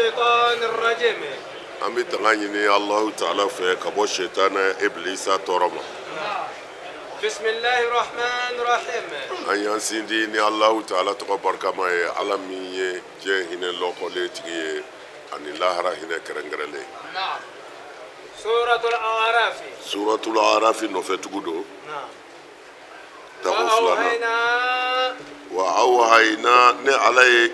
الشيطان الرجيم أمي تغنيني الله تعالى في كبو الشيطان إبليس ترمى بسم الله الرحمن الرحيم أن ينسيني الله تعالى تقبر كما علمي جهين لوكوليتي أن الله رهنا كرنجرلي نعم سورة الأعراف سورة الأعراف نفتقدو نعم وأوحينا وأوحينا نعلي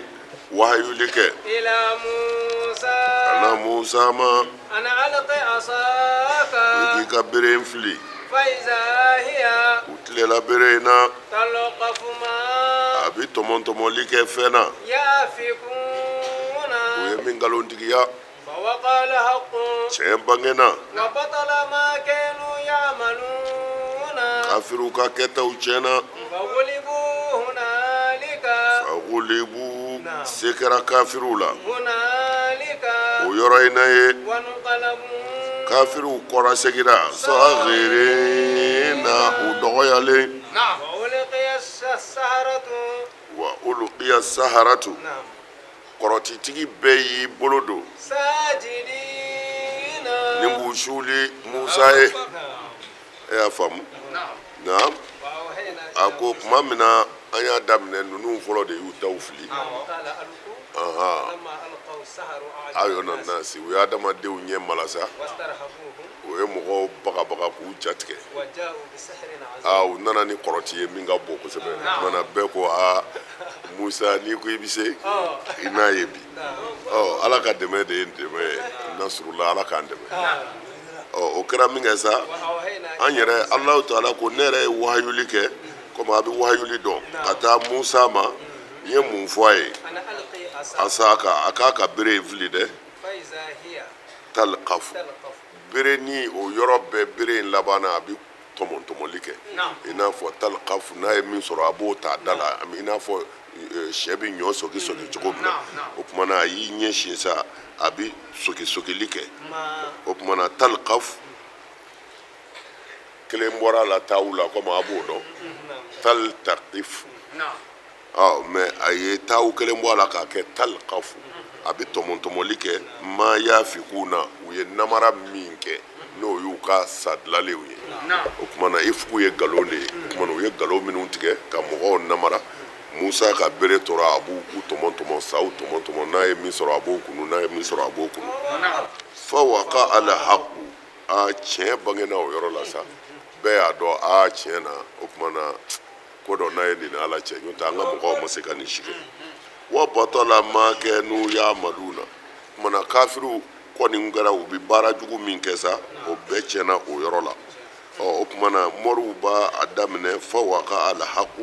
وحي لك إلى موسى أنا موسى ما أنا ألقي عصاك ويكي برين فلي فإذا هي وتلي برينا تلقف ما أبي تمون لك فينا يأفكون ويمين قالون تكيا فوقع الحق سيبانينا وبطل ما كانوا يعملون كافروا كاكتا وچنا فغلبوا هنالك فغلبوا سكرا كافروا لا هنالك ويرينا وانقلبوا كافروا قرا سكرا صغيرين ودغيالي نعم وألقي السحرة وألقي السحرة نعم قراتي تيجي بي بولودو ساجدين نمبوشولي موسى يا فام نعم أكو ما منا أنا دامنا ننو فلو دي يوتاوفلي قال ألقوا لما ألقوا السحر أيون الناس ويا دام ديو نيم ملاسا واسترهبوهم ويمغو بقى كوجاتك وجاءوا بسحر عظيم أو نانا ني قراتي مينغا بوكو سبب مانا بيكو موسى ني كو يبيسي إنا يبي ala ka dɛmɛ de ye dɛmɛ nasrullah ala k'an dɛmɛ o kɛra min kɛ sa an yɛrɛ Allahu Taala ko ne yɛrɛ ye wahayuli kɛ komi a bɛ wahayuli dɔn ka taa Musa ma n ye mun fɔ a ye a k'a ka bere in fili dɛ talqafu bere ni o yɔrɔ bɛɛ bere in labanna a bɛ tɔmɔtɔmɔli kɛ i n'a fɔ talqafu n'a ye min sɔrɔ a b'o ta da la i n'a fɔ sɛ bɛ ɲɔ soki cogo min na o tuma na a y'i ɲɛsin sa a bɛ sokili kɛ o tuma na talqaf kelen bɔra a la taw la komi a b'o dɔn taltaqif mɛ a ye taw kelen bɔ a la k'a kɛ talqafu a bɛ tɔmɔtɔmɔli kɛ ma yafikun na u ye namara min kɛ n'o y'u ka sadilalenw ye o tuma na ifuku ye nkalon de ye o tuma na u ye nkalon minnu tigɛ ka mɔgɔw namara Musa ka bere tora a b'u tɔmɔ saw tɔmɔ n'a ye min sɔrɔ a b'o kunu n'a ye min sɔrɔ a b'o kunu fa waqa al haqq a tiɲɛ bangena o yɔrɔ la sa bɛɛ y'a dɔn a tiɲɛ na o tuma na ko dɔ n'a ye nin ala cɛ n'o tɛ an ka mɔgɔw ma se ka nin si kɛ wa batala ma kanu ya'maluna o tuma na kafiriw kɔni kɛra u bɛ baara jugu min kɛ sa o bɛɛ tiɲɛna o yɔrɔ la o tuma na mɔriw b'a daminɛ fa waqa al haqq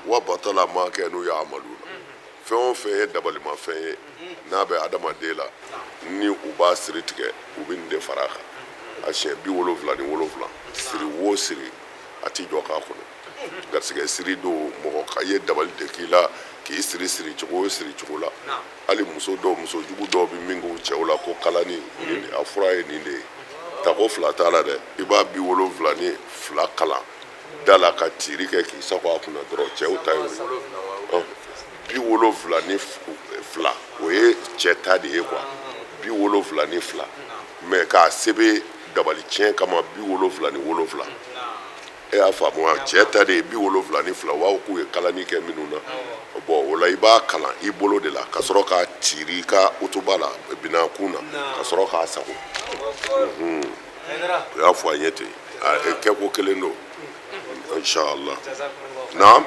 wa batala ma kanu ya'maluna fɛn o fɛn ye dabalimafɛn ye n'a bɛ adamaden la ni u b'a siri tigɛ u bɛ nin de fara a kan a siɲɛ 77 siri wo siri a tɛ jɔ k'a kɔnɔ garisɛgɛ siri don mɔgɔ ka ye dabali de k'i la k'i siri cogo o siri cogo la hali muso jugu dɔw bɛ min k'u cɛw la ko kalani nin de a fura ye nin de ye tako fila t'a la dɛ i b'a 72 kalan da la ka tiri kɛ k'i sago a kunna dɔrɔn cɛw ta ye 72 o ye cɛ ta de ye quoi 72 mɛ k'a sɛbɛn dabali tiɲɛ kama 77 e y'a faamu wa cɛ ta de ye 72 wa k'u ye kalani kɛ minnu na bɔn o la i b'a kalan i bolo de la ka sɔrɔ k'a tiri i ka utuba la binakun na ka sɔrɔ k'a sago o y'a fɔ an ye ten kɛko kelen don inshallah naam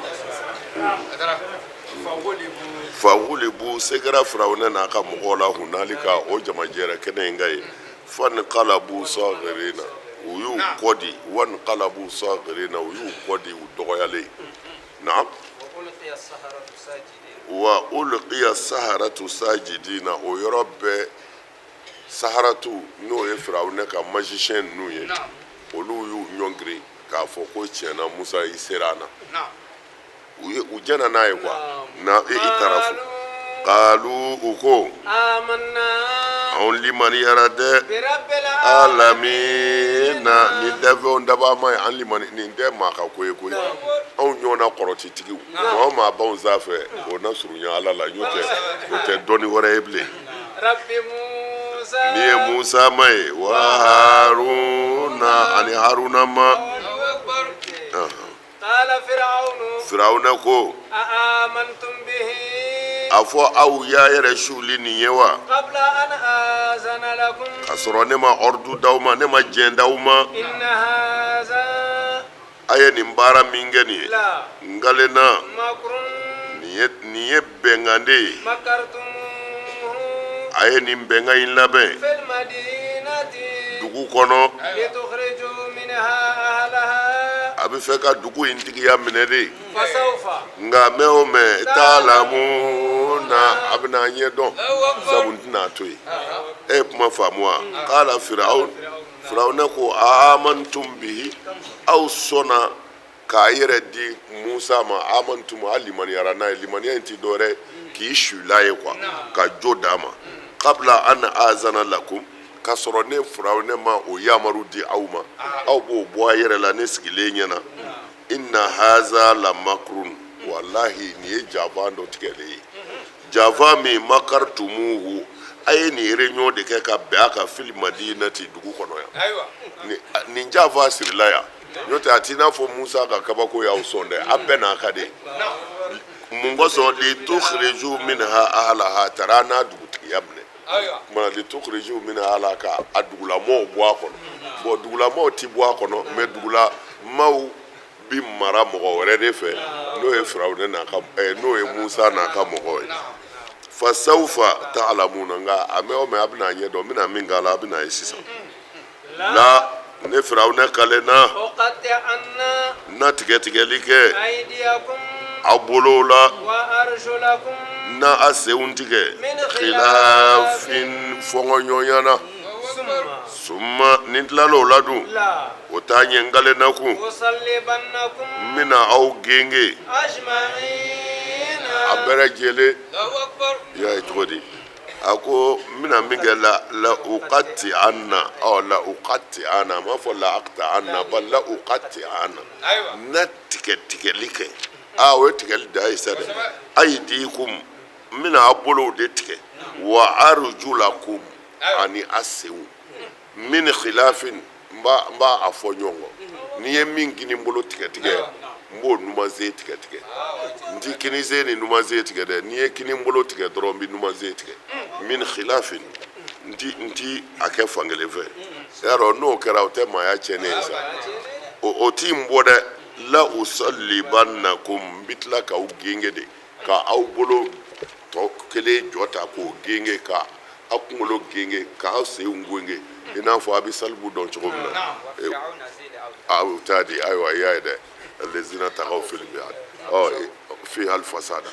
fagulibu segera firawuna n'a ka mɔgɔw la hunalika o jamajɛrɛ kɛnɛ in ka ye fanqalabu saghirina u y'u kɔdi wanqalabu saghirina u y'u kɔdi u dɔgɔyalen naam wa ulqiya saharatu sajidina o yɔrɔ bɛɛ saharatu n'o ye firawuna ka magicien ninnu ye olu y'u ɲɔngiri k'a fɔ ko tiɲɛna Musa i sera an na u jɛna n'a ye quoi na i taara fo qalu u ko anw limaniyara dɛ alamina nin tɛ fɛnw dabama ye an limani nin tɛ maa ka ko ye koyi anw ɲɔgɔnna kɔrɔtitigiw maa o maa b'anw sanfɛ o na surunya ala la n'o tɛ dɔnni wɛrɛ ye bilen رب موسى ni Musa mai wa Haruna ani Haruna ma الله أكبر قال فرعون Firawuna ko أآمنتم به afɔ aw y'a yɛrɛ suli nin ye wa قبل أن آذن لكم k'a sɔrɔ ne ma ordre d'aw ma ne ma jɛn d'aw ma إن هذا a ye nin baara min kɛ nin ye لا ngalena مكر nin ye bɛnkan de ye مكرتموه a ye nin bɛnkan in labɛn في المدينة dugu kɔnɔ لتخرجوا منها أهلها a bɛ fɛ ka dugu in tigiya minɛ de فسوف nka mɛ o mɛ taalamu na a bɛna ɲɛ dɔn sabu n tɛna to yen e ye kuma faamu wa k'ala Firawuna ko amantum bihi aw sɔnna k'a yɛrɛ di Musa ma amantum a limaniyara n'a ye limaniya in ti dɔwɛrɛ k'i sula ye kuwa ka jo d'a ma kabla an azana lakum k'a sɔrɔ ne Firawuna ma o yamaru di aw ma aw b'o bɔ a yɛrɛ la ne sigilen ɲɛna inna haza la makrun wallahi nin ye jafan dɔ tigɛlen ye jafa min makartumuhu a ye nin réunion de kɛ ka bɛn a ka fil madinati dugu kɔnɔ yan nin jafa sirila yan n'o tɛ a t'i n'a fɔ Musa ka kabako y'aw sɔn dɛ a bɛɛ n'a ka de mun kosɔn litukhriju minha ahlaha taara n'a dugutigiya minɛ kuma litukhriju minha ahlaha ka a dugulamɔɔw bɔ a kɔnɔ bon dugulamɔɔw ti bɔ a kɔnɔ mais dugulamɔɔw bi mara mɔgɔ wɛrɛ de fɛ n'o ye Firawuna n'a ka n'o ye Musa n'a ka mɔgɔw ye fasawfa ta'lamuna nka a mɛn o mɛn a bɛna ɲɛ dɔn n bɛna min k'a la a bɛna ye sisan la ne Firawuna kalenna وقطعنا na tigɛtigɛli kɛ أيديكم aw bolow la وأرجلكم na a senw tigɛ khilafin fɔngɔɲɔgɔnya na summa ni tilal'o la dun لا o t'a ɲɛ n kalenna kun أصلبنكم n bɛna aw genge أجمعين a bɛɛ lajɛlen الله أكبر i y'a ye cogo di a ko n bɛna min kɛ la uqatti anna la uqatti anna a m'a fɔ la aqta anna bal la uqatti anna na tigɛli kɛ o ye tigɛli da ye sa dɛ aydikum n bɛna a bolow de tigɛ wa arjulakum ani a senw min khilafin n b'a a fɔ ɲɔgɔn kɔ n'i ye min kini bolo tigɛ n b'o numanze tigɛ n ti kini sen ni numanze tigɛ dɛ n'i ye kini bolo tigɛ dɔrɔn n bɛ numanze tigɛ min khilafin n ti a kɛ fankelen fɛ yarɔ n'o kɛra o tɛ maaya tiɲɛnen ye sa o t'i n bɔ dɛ la usallibannakum n bɛ tila k'aw genge de ka aw bolo tɔ kelen jɔ ta k'o genge ka aw kunkolo genge k'aw senw genge i n'a fɔ a bɛ salibu dɔn cogo min na o t'a di ayiwa i y'a ye dɛ lezina tagaw fili bi fi hali fasada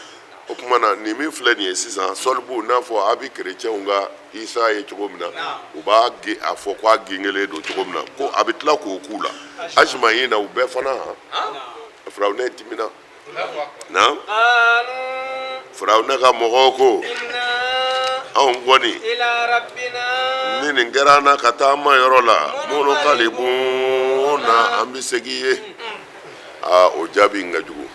o tuma na nin min filɛ nin ye sisan sɔlibu n'a fɔ a bɛ kerecɛnw ka Isa ye cogo min na u b'a a fɔ k'a gengelen don cogo min na ko a bɛ tila k'o k'u la ajumayi na u bɛɛ fana Firawuna dimina na Firawuna ka mɔgɔw ko anw kɔni ni nin kɛra an na ka taa an ma yɔrɔ la minnu kalibun na an bɛ segin ye o jaabi in ka jugu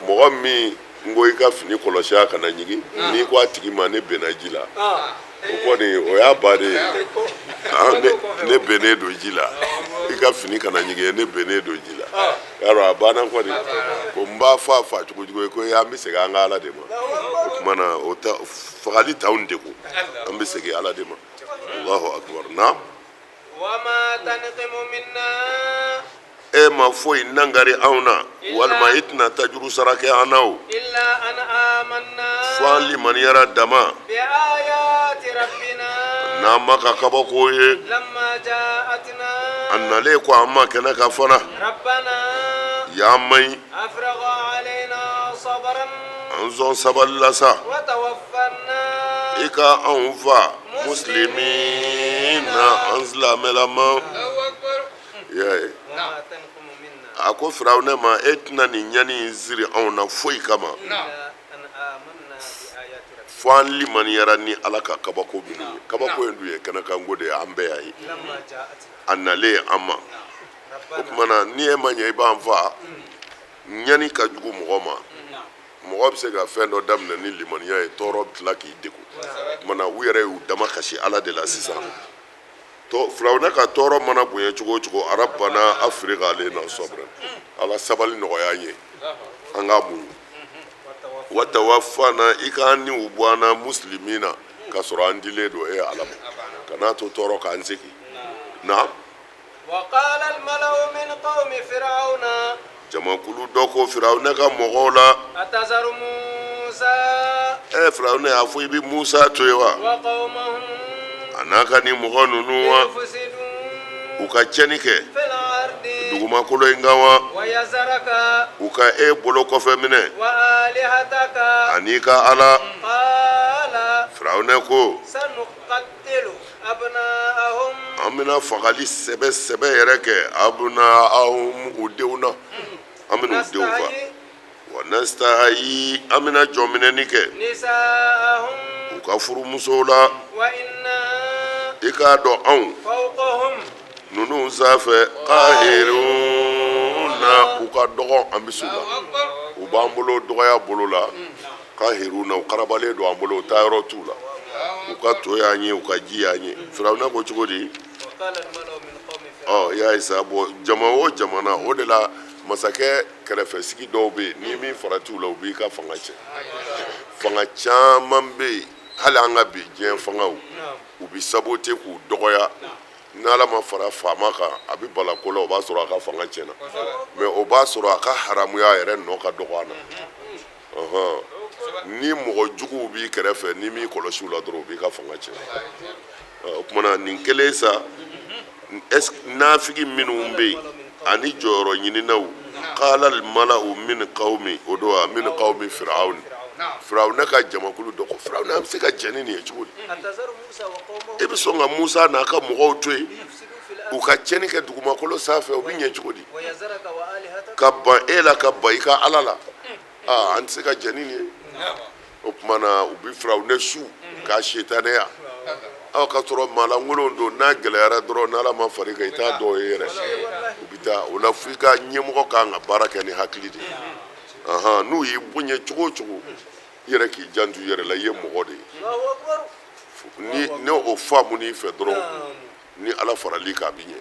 mɔgɔ min n ko i ka fini kɔlɔsi a kana ɲigin n'i ko a tigi ma ne bɛnna ji la o kɔni o y'a bannen ye ne bɛnnen don ji la i ka fini kana ɲigin ne bɛnnen don ji la yarɔ a banna kɔni ko n b'a fɔ a fa cogo ye ko an bɛ segin an ka Ala de ma o tuma na o ta fagali t'anw degun an bɛ segin Ala de ma Allahu akbar na وما تنقم منا e ma foyi nangari anw na walima i tɛna tajuru sara kɛ an na o إلا أن آمنا fo an limaniyara dama بآيات ربنا n'an ma ka kabako ye لما جاءتنا a nalen ko an ma kɛnɛ ka fana ربنا y'an maɲi أفرغ علينا صبرا an sɔn sabali la sa وتوفنا i ka anw fa muslimina an silamɛlama i y'a ye وما تنقم منا a ko Firawuna ma e tɛna nin ɲani in siri anw na foyi kama إلا أن آمنا بآيات ربنا fo an limaniyara ni Ala ka kabako minnu ye kabako in dun ye kɛnɛkanko de ye an bɛɛ y'a ye لما جاءتنا a nalen an ma o ربنا tuma na ni e ma ɲɛ i b'an fa ɲani ka jugu mɔgɔ ma mɔgɔ bɛ se ka fɛn dɔ daminɛ ni limaniya ye tɔɔrɔ bɛ tila k'i degun mana u yɛrɛ y'u dama kasi ala de la sisan firawuna ka tɔɔrɔ mana bonya cogo o cogo arabana afirika alena sabran ala sabali nɔgɔya an ye an k'a muɲu watawafana i k'an ni u bɔ an na muslimina k'a sɔrɔ an dilen don e ala ma kan'a to tɔɔrɔ k'an segi na وقال الملأ من قوم فرعون jamakulu dɔ ko firawuna ka mɔgɔw la أتذر موسى firawuna y'a fɔ i bɛ musa to yen wa وقومه a n'a ka ni mɔgɔ ninnu wa ليفسدوا u ka tiɲɛni kɛ في الأرض dugumakolo in kan wa ويذرك u ka e bolo kɔfɛ minɛ وآلهتك ani ka ala قال firawuna ko سنقتل أبناءهم an bɛna fagali sɛbɛ sɛbɛ yɛrɛ kɛ abunahum u denw na an bɛna u denw fa wa nastahayi an bɛna jɔnminɛni kɛ نساءهم u ka furumusow la وإنا i k'a dɔn anw فوقهم ninnu sanfɛ kahiruna u ka dɔgɔ an bɛ s'u la u b'an bolo dɔgɔya bolo la kahiruna u karabalen don an bolo u taa yɔrɔ t'u la u ka to y'an ye u ka ji y'an ye firawuna ko cogo di وقال الملأ من قوم فرعون y'a ye sa bɔn jama o jamana o de la masakɛ kɛrɛfɛsigi dɔw bɛ yen n'i min farati u la u b'i ka fanga cɛ fanga caman bɛ yen hali an ka bi diɲɛ fangaw u bɛ sabote k'u dɔgɔya n'ala ma fara faama kan a bɛ bala ko la o b'a sɔrɔ a ka fanga tiɲɛna mɛ o b'a sɔrɔ a ka haramuya yɛrɛ nɔ ka dɔgɔ a na ni mɔgɔ juguw b'i kɛrɛfɛ n'i m'i kɔlɔsi u la dɔrɔn u b'i ka fanga tiɲɛ o kumana nin kelen sa nafigi minnu bɛ yen ani jɔyɔrɔ ɲininaw qala al mala'u min qawmi o don wa min qawmi firawun firawuna ka jamakulu dɔ ko firawuna bɛ se ka jɛn ni nin ye cogo di أتذر موسى وقومه e bɛ sɔn ka musa n'a ka mɔgɔw to yen ليفسدوا في الأرض u ka tiɲɛni kɛ dugumakolo sanfɛ u bɛ ɲɛ cogo di ويذرك وآلهتك ka ban e la ka ban i ka ala la an tɛ se ka jɛn ni nin ye o kumana u bɛ firawuna su k'a setanɛya ka sɔrɔ maalankolon don n'a gɛlɛyara dɔrɔn n'ala ma far'i kan i t'a dɔn ye yɛrɛ u bɛ taa o la f'i ka ɲɛmɔgɔ kan ka baara kɛ ni hakili de ye n'u y'i bonya cogo o cogo i yɛrɛ k'i janto i yɛrɛ la i ye mɔgɔ de ye الله أكبر ni o faamu n'i fɛ dɔrɔn ni ala faral'i kan a bɛ ɲɛ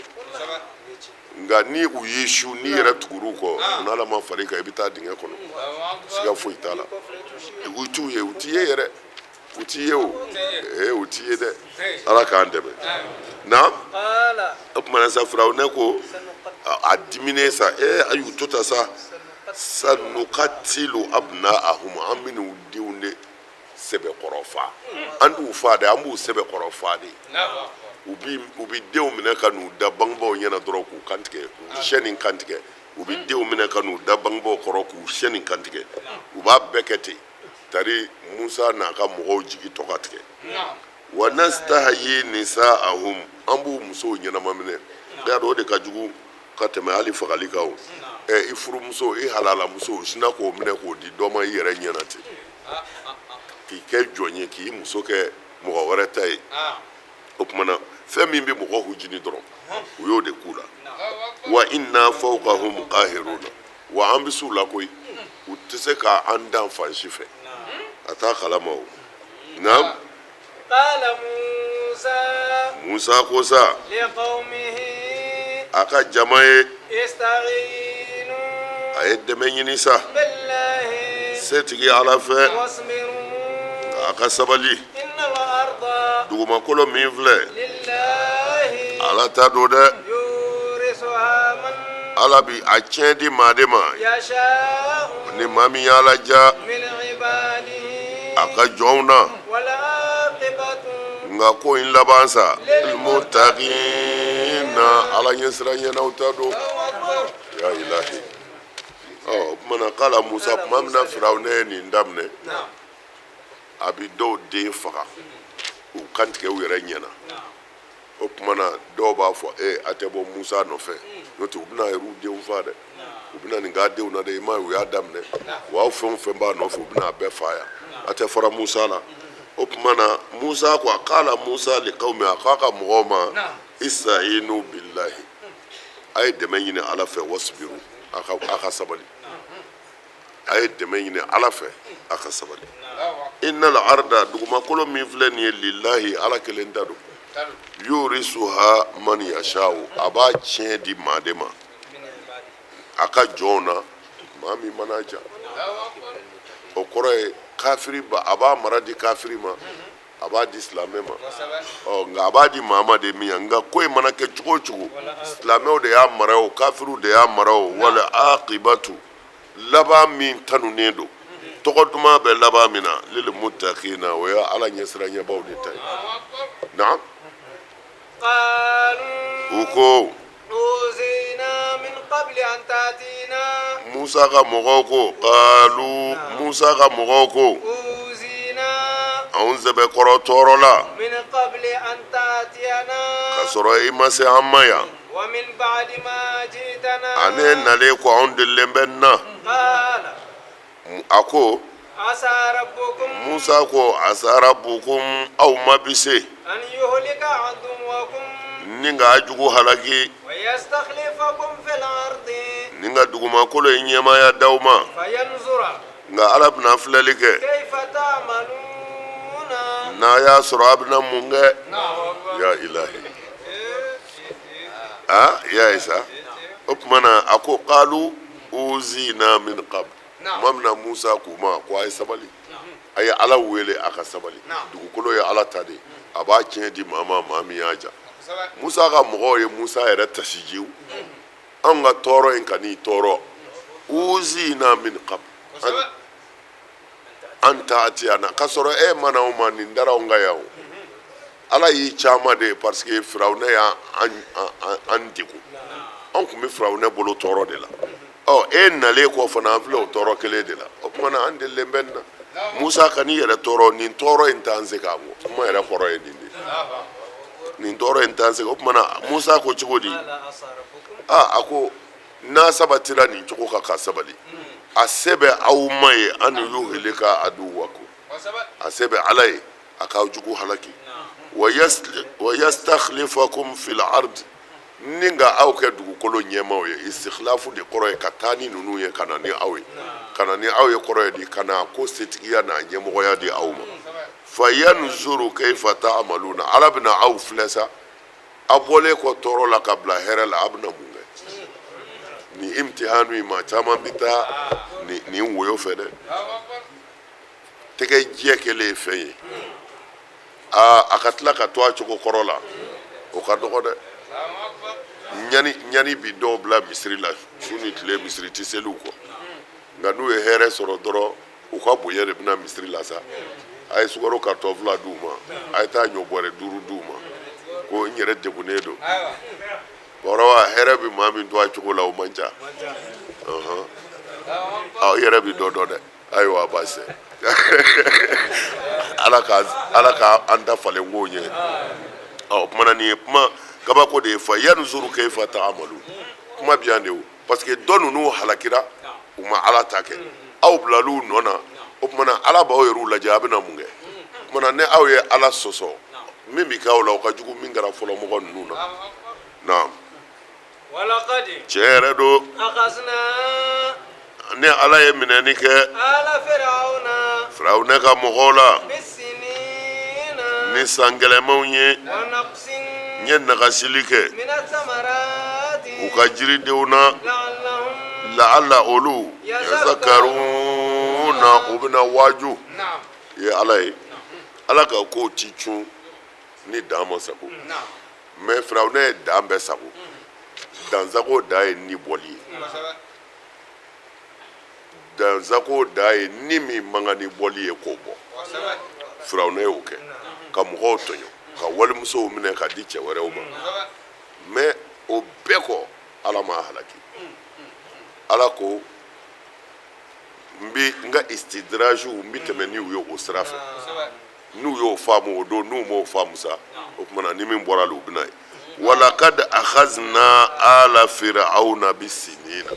nka ni u y'i su n'i yɛrɛ tugur'u kɔ n'ala ma far'i kan i bɛ taa dingɛ kɔnɔ siga foyi t'a la u t'u ye u t'i ye yɛrɛ u t'i ye o u t'i ye dɛ ala k'an dɛmɛ na قال o kumana sa firawuna ko a diminen sa a y'u to ta sa sanukatilu abna'ahum an bɛ n'u denw de sɛbɛkɔrɔ fa an t'u fa de an b'u sɛbɛkɔrɔ fa de u bɛ denw minɛ ka n'u da bangebaaw ɲɛna dɔrɔn k'u kantigɛ k'u siyɛn kantigɛ u bɛ denw minɛ ka n'u da bangebaaw kɔrɔ k'u siyɛn kantigɛ u b'a bɛɛ kɛ ten tari musa n'a ka mɔgɔw jigi tɔ ka tigɛ wa nastahayi nisa'ahum an b'u musow ɲɛnama minɛ y'a dɔn o de ka jugu ka tɛmɛ hali fagali kan o i furumuso i halalamuso o sina k'o minɛ k'o di dɔ ma i yɛrɛ ɲɛna ten k'i kɛ jɔn ye k'i muso kɛ mɔgɔ wɛrɛ ta ye o kumana fɛn min bɛ mɔgɔ hujini dɔrɔn u y'o de k'u la wa inna fawqahum qahiruna wa an bɛ s'u la koyi u tɛ se ka an dan fan si fɛ a t'a kalama o naam قال موسى musa ko sa لقومه a ka jama ye استعينوا a ye dɛmɛ ɲini sa بالله setigi ala fɛ واصبروا a ka sabali إن الأرض dugumakolo min filɛ لله ala ta don dɛ يورثها من ala bi a tiɲɛ di maa de ma يشاء ni maa min y'a laja من عباده a ka jɔnw na والعاقبة nka ko in laban sa ilmutaqina ala ɲɛsira ɲɛnaw ta don ya ilahi o kumana k'ala musa tuma min na firawuna ye nin daminɛ a bi dɔw den faga u kantigɛ u yɛrɛ ɲɛna o kumana dɔw b'a fɔ a tɛ bɔ musa nɔfɛ n'o tɛ u bɛna yɛrɛw denw faa dɛ u bɛna nin k'a denw na dɛ i m'a ye u y'a daminɛ u b'a fɛn o fɛn b'a nɔfɛ u bɛna a bɛɛ fa yan a tɛ fara musa la o kumana musa ko a k'ala musa li qawmi a k'a ka mɔgɔw ma ista'inu billahi a ye dɛmɛ ɲini ala fɛ wasbiru a ka sabali a ye dɛmɛ ɲini ala fɛ a ka sabali innal arda dugumakolo min filɛ nin ye lillahi ala kelen ta don yurisuha man yashau a b'a tiɲɛ di maa de ma a ka jɔnw na maa min mana ja o kɔrɔ ye kafiri ba a b'a mara di kafiri ma a b'a di silamɛ ma nka a b'a di maa ma de min ya nka ko in mana kɛ cogo o cogo silamɛw de y'a mara o kafiriw de y'a mara o wala aqibatu laban min tanunen don tɔgɔ duman bɛ laban min na lil muttaqina o ye ala ɲɛsiranɲɛbaw de ta ye naam u ko أوذينا من قبل أن تأتينا Musa ka mɔgɔw ko qalu Musa ka mɔgɔw ko أوذينا anw sɛbɛkɔrɔ tɔɔrɔ la من قبل أن تأتينا ka sɔrɔ i ma se an ma yan ومن بعد ما جئتنا ane nalen ko anw delilen bɛ na قال a ko عسى ربكم Musa ko asa rabbukum aw ma bi se أن يهلك عدوكم ni ka jugu halaki ويستخلفكم في الأرض ni ka dugumakolo ye ɲɛmaya d'aw ma فينظر nka ala bɛna filɛli kɛ كيف تعملون n'a y'a sɔrɔ a bɛna mun kɛ ya ilahi ya isa o tuma na a ko qalu uzina min qabl tuma min na Musa k'u ma ko a ye sabali a ye ala wele a ka sabali dugukolo ye ala ta de a b'a tiɲɛ di maa ma maa min y'a ja Musa ka mɔgɔw ye Musa yɛrɛ tasijiw anw ka tɔɔrɔ in ka n'i tɔɔrɔ uzina min qabl an ta'atiyana k'a sɔrɔ e mana o ma nin dara anw ka yan o ala y'i caman de parce que firawuna y'an degun an tun bɛ firawuna bolo tɔɔrɔ de la e nalen kɔ fana an filɛ o tɔɔrɔ kelen de la o tuma na an delilen bɛ nin na Musa ka n'i yɛrɛ tɔɔrɔ nin tɔɔrɔ in t'an se k'a bɔ kuma yɛrɛ kɔrɔ ye nin de nin tɔɔrɔ in t'an se o tuma na Musa ko cogo di a ko n'a sabatira nin cogo kan ka sabali a se bɛ aw ma ye an yuhlika aduwakum a se bɛ ala ye a k'aw jugu halaki wa yastakhlifakum fil ard ni ka aw kɛ dugukolo ɲɛmaaw ye istikhlafu de kɔrɔ ye ka taa ni ninnu ye ka na ni aw ye ka na ni aw ye kɔrɔ ye di ka na ko setigiya n'a ɲɛmɔgɔya di aw ma fa yanzuru kayfa ta'maluna ala bɛna aw filɛ sa a bɔlen kɔ tɔɔrɔ la ka bila hɛrɛ la a bɛna mun kɛ ni imtihanu yi maa caman bɛ taa nin woyo fɛ dɛ tɛgɛ jɛ kelen ye fɛn ye a ka tila ka to a cogo kɔrɔ la o ka dɔgɔ dɛ ɲani bi dɔw bila misiri la su ni tile misiri tɛ seliw kɔ nka n'u ye hɛrɛ sɔrɔ dɔrɔn u ka bonya de bɛna misiri la sa a ye sukaro karitɔn 2 d'u ma a ye taa ɲɔ bɔrɛ 5 d'u ma ko n yɛrɛ degunnen don bɔrɔwa hɛrɛ bɛ maa min to a cogo la o man ca i yɛrɛ bɛ dɔ dɔn dɛ ayiwa baasi tɛ ala ka an dafalen k'o ɲɛ o kumana nin ye kuma kabako de ye fa yanzuru kayfa ta'malu kuma bɛ yan de o parce que dɔ ninnu halakira u ma ala ta kɛ aw bilal'u nɔ na o kumana ala b'aw yɛrɛw lajɛ a bɛna mun kɛ o kumana ni aw ye ala sɔsɔ min bɛ kɛ aw la o ka jugu min kɛra fɔlɔ mɔgɔ ninnu na naam ولقد tiɲɛ yɛrɛ don أخذنا ni ala ye minɛni kɛ آل فرعون firawuna ka mɔgɔw la بالسنين ni san gɛlɛmanw ye ونقص n ye nagasili kɛ من الثمرات u ka jiridenw na لعلهم la'alla olu yazakkaruna u bɛna waaju ye ala ye ala ka kow ti cun ni dan ma sago mais firawuna ye dan bɛɛ sago dansago da ye ni bɔli ye dansago da ye ni min man kan ni bɔli ye k'o bɔ firawuna y'o kɛ ka mɔgɔw tɔɲɔ ka walimusow minɛ ka di cɛ wɛrɛw ma mais o bɛɛ kɔ ala m'a halaki ala ko n ka istidraju n bɛ tɛmɛ n'u ye o sira fɛ n'u y'o faamu o don n'u m'o faamu sa o kumana ni min bɔra la u bɛ na ye walakad akhazna ala fir'auna bisinina